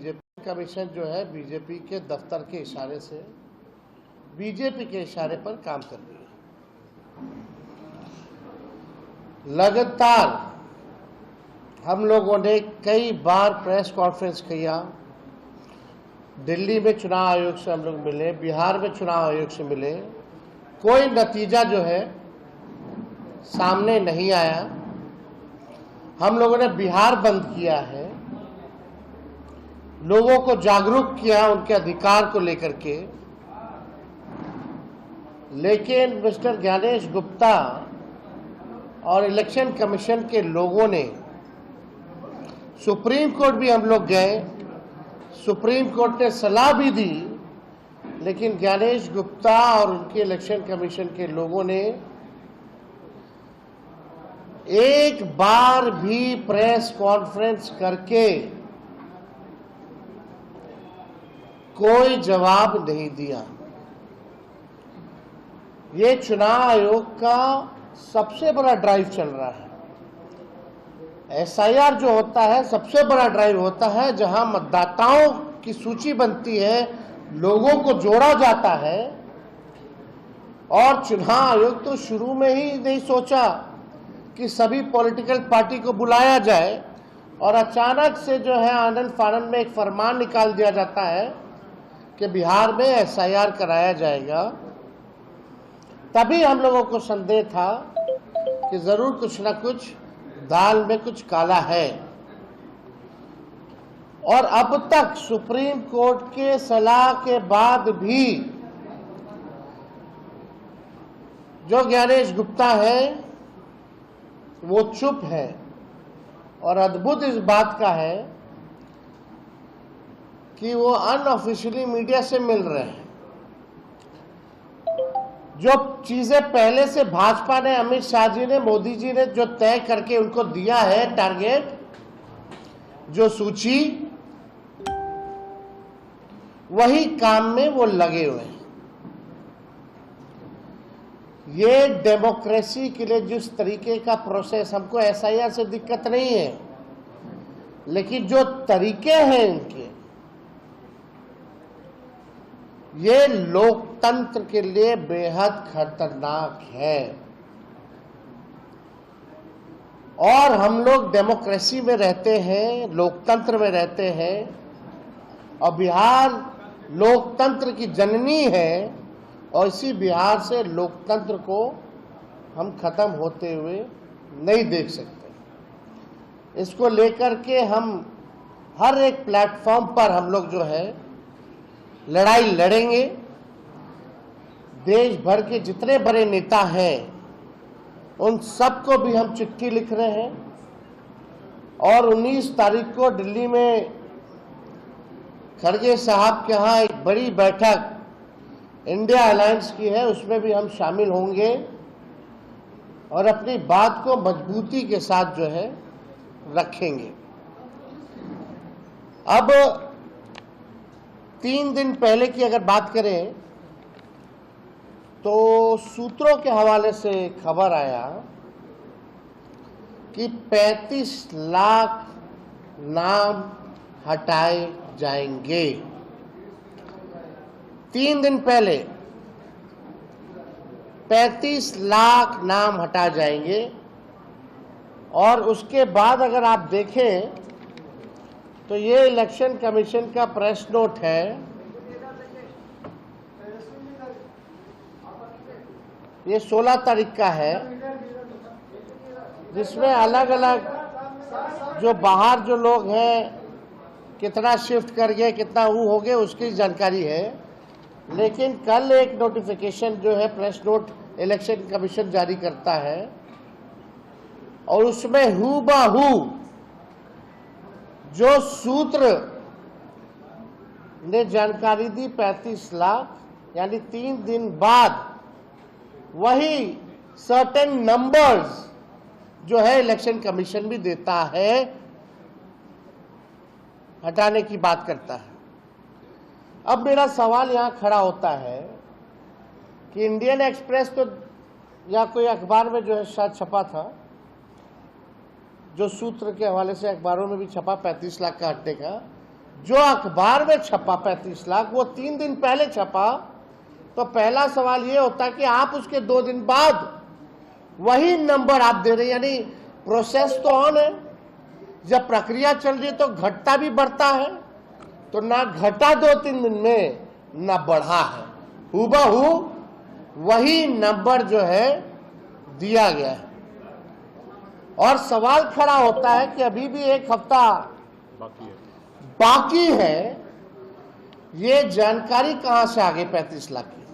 BJP commission जो है BJP के दफ्तर के इशारे से बीजेपी के इशारे पर काम कर रही है। लगातार हम लोगों ने कई बार प्रेस कॉन्फ्रेंस किया, दिल्ली में चुनाव आयोग से हम लोग मिले, बिहार में चुनाव आयोग से मिले, कोई नतीजा जो है सामने नहीं आया। हम लोगों ने बिहार बंद किया है, लोगों को जागरूक किया उनके अधिकार को लेकर के, लेकिन मिस्टर ज्ञानेश गुप्ता और इलेक्शन कमीशन के लोगों ने, सुप्रीम कोर्ट भी हम लोग गए, सुप्रीम कोर्ट ने सलाह भी दी, लेकिन ज्ञानेश गुप्ता और उनके इलेक्शन कमीशन के लोगों ने एक बार भी प्रेस कॉन्फ्रेंस करके कोई जवाब नहीं दिया। ये चुनाव आयोग का सबसे बड़ा ड्राइव चल रहा है। एसआईआर जो होता है सबसे बड़ा ड्राइव होता है, जहां मतदाताओं की सूची बनती है, लोगों को जोड़ा जाता है। और चुनाव आयोग तो शुरू में ही नहीं सोचा कि सभी पॉलिटिकल पार्टी को बुलाया जाए, और अचानक से जो है आनन फानन में एक फरमान निकाल दिया जाता है कि बिहार में एसआईआर कराया जाएगा। तभी हम लोगों को संदेह था कि जरूर कुछ ना कुछ दाल में कुछ काला है। और अब तक सुप्रीम कोर्ट के सलाह के बाद भी जो ज्ञानेश गुप्ता है वो चुप है। और अद्भुत इस बात का है कि वो अनऑफिशियली मीडिया से मिल रहे हैं। जो चीजें पहले से भाजपा ने, अमित शाह जी ने, मोदी जी ने जो तय करके उनको दिया है टारगेट, जो सूची, वही काम में वो लगे हुए हैं। ये डेमोक्रेसी के लिए जिस तरीके का प्रोसेस, हमको एसआईआर से दिक्कत नहीं है, लेकिन जो तरीके हैं इनके, ये लोकतंत्र के लिए बेहद खतरनाक है। और हम लोग डेमोक्रेसी में रहते हैं, लोकतंत्र में रहते हैं, और बिहार लोकतंत्र की जननी है, और इसी बिहार से लोकतंत्र को हम खत्म होते हुए नहीं देख सकते। इसको लेकर के हम हर एक प्लेटफॉर्म पर हम लोग जो है लड़ाई लड़ेंगे। देश भर के जितने बड़े नेता हैं उन सबको भी हम चिट्ठी लिख रहे हैं, और 19 तारीख को दिल्ली में खड़गे साहब के यहाँ एक बड़ी बैठक इंडिया अलायंस की है, उसमें भी हम शामिल होंगे और अपनी बात को मजबूती के साथ जो है रखेंगे। अब 3 दिन पहले की अगर बात करें तो सूत्रों के हवाले से खबर आया कि 35 लाख नाम हटाए जाएंगे। 3 दिन पहले 35 लाख नाम हटा जाएंगे। और उसके बाद अगर आप देखें तो ये इलेक्शन कमीशन का प्रेस नोट है, ये 16 तारीख का है, जिसमें अलग अलग जो बाहर जो लोग हैं कितना शिफ्ट कर गए, कितना वो हो गए, उसकी जानकारी है। लेकिन कल एक नोटिफिकेशन जो है प्रेस नोट इलेक्शन कमीशन जारी करता है, और उसमें हूबहू जो सूत्र ने जानकारी दी 35 लाख, यानी 3 दिन बाद वही सर्टेन नंबर्स जो है इलेक्शन कमीशन भी देता है, हटाने की बात करता है। अब मेरा सवाल यहां खड़ा होता है कि इंडियन एक्सप्रेस तो या कोई अखबार में जो है शायद छपा था, जो सूत्र के हवाले से अखबारों में भी छपा 35 लाख का हटने का, जो अखबार में छपा 35 लाख वो 3 दिन पहले छपा, तो पहला सवाल ये होता कि आप उसके 2 दिन बाद वही नंबर आप दे रहे हैं, यानी प्रोसेस तो ऑन है। जब प्रक्रिया चल रही है तो घटता भी बढ़ता है, तो ना घटा 2-3 दिन में ना बढ़ा है, हूबहू वही नंबर जो है दिया गया है। और सवाल खड़ा होता है कि अभी भी 1 हफ्ता बाकी है, ये जानकारी कहां से आ गई 35 लाख की?